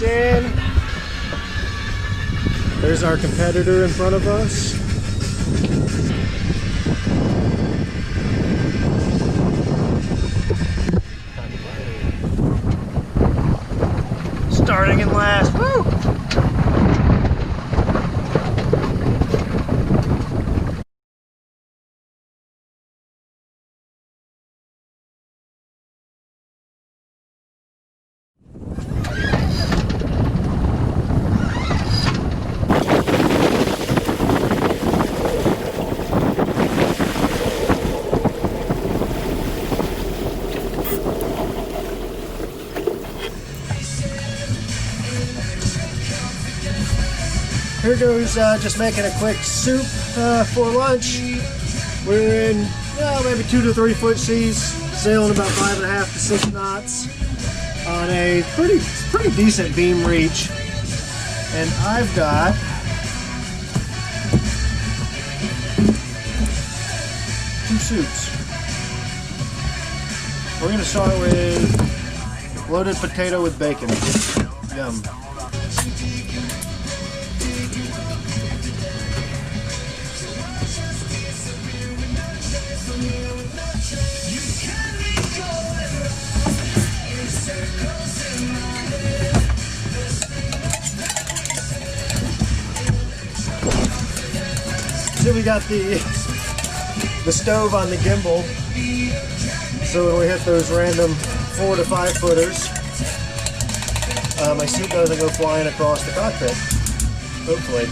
in. There's our competitor in front of us. Starting in last. Woo! Here goes just making a quick soup for lunch. We're in maybe 2 to 3 foot seas, sailing about 5.5 to 6 knots on a pretty decent beam reach. And I've got two soups. We're gonna start with loaded potato with bacon. Yum. So we got the stove on the gimbal, so when we hit those random 4 to 5 footers, my soup doesn't go flying across the cockpit, hopefully.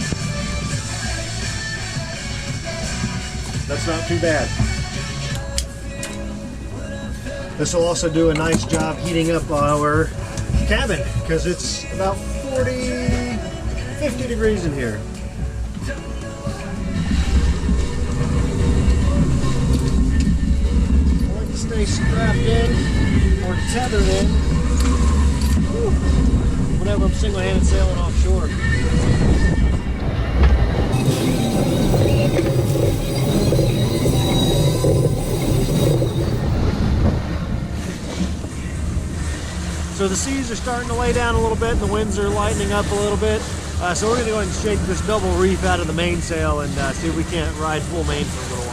That's not too bad. This will also do a nice job heating up our cabin, because it's about 50 degrees in here. Stay strapped in or tethered in whenever I'm single-handed sailing offshore. So the seas are starting to lay down a little bit and the winds are lightening up a little bit. So we're going to go ahead and shake this double reef out of the mainsail and see if we can't ride full main for a little while.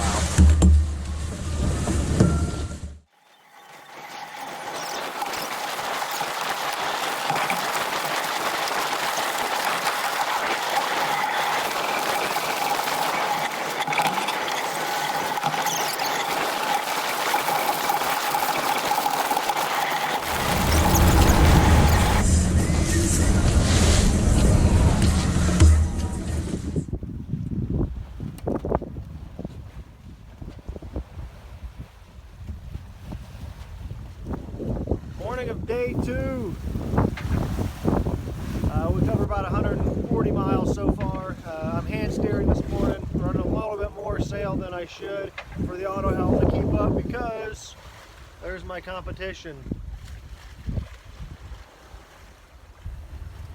Morning of day 2. We covered about 140 miles so far. I'm hand steering this morning, running a little bit more sail than I should for the auto helm to keep up because there's my competition.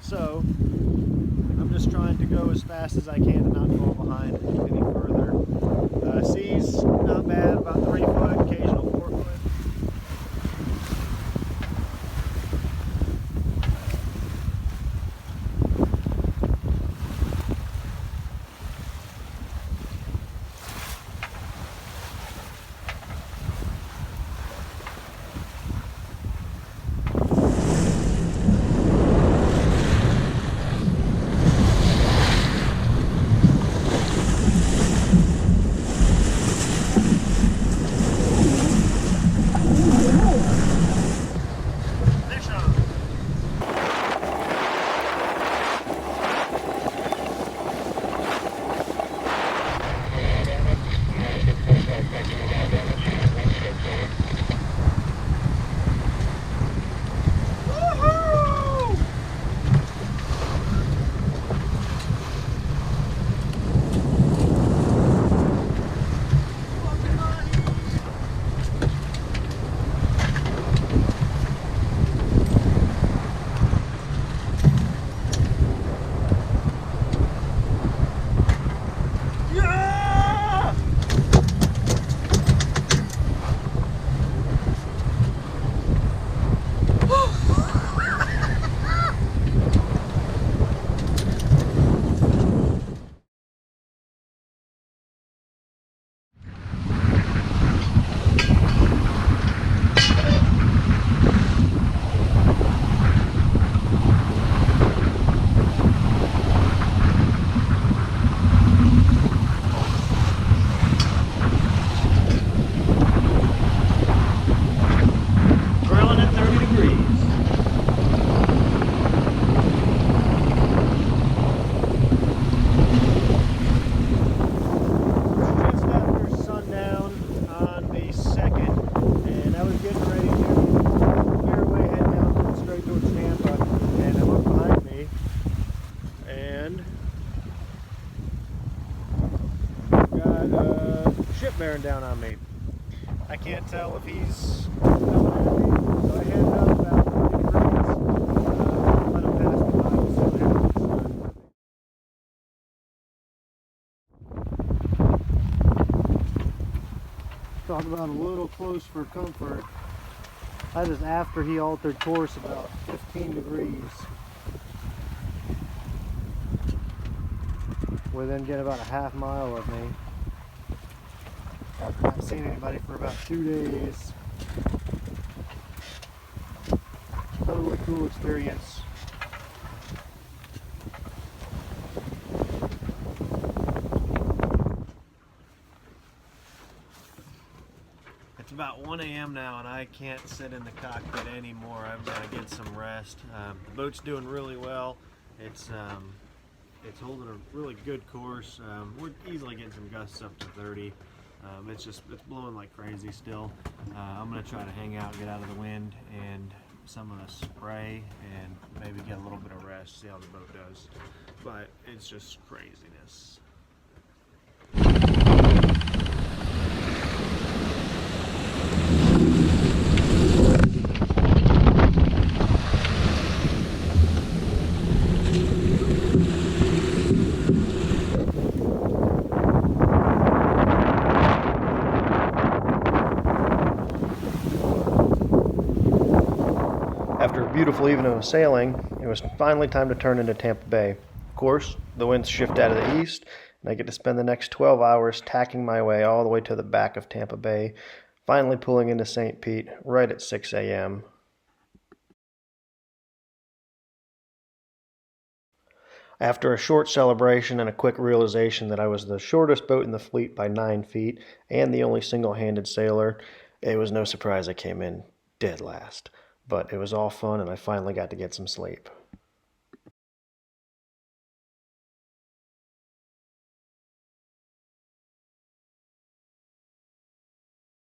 So I'm just trying to go as fast as I can and not fall behind any further. Seas not bad, about 3 foot, occasional 4 foot. bearing down on me. I can't tell if he's coming at me, so I headed up about 40 degrees. Let him pass me by, we'll see what happens. Talk about a little close for comfort. That is after he altered course about 15 degrees. We then get about a half mile of me. I've not seen anybody for about 2 days. Totally cool experience. It's about 1 a.m. now and I can't sit in the cockpit anymore. I've got to get some rest. The boat's doing really well. It's holding a really good course. We're easily getting some gusts up to 30. It's blowing like crazy still. I'm gonna try to hang out, get out of the wind and some of the spray, and maybe get a little bit of rest, see how the boat does. But it's just craziness. After a beautiful evening of sailing, it was finally time to turn into Tampa Bay. Of course, the winds shift out of the east, and I get to spend the next 12 hours tacking my way all the way to the back of Tampa Bay, finally pulling into St. Pete right at 6 a.m. After a short celebration and a quick realization that I was the shortest boat in the fleet by 9 feet and the only single-handed sailor, it was no surprise I came in dead last. But it was all fun and I finally got to get some sleep.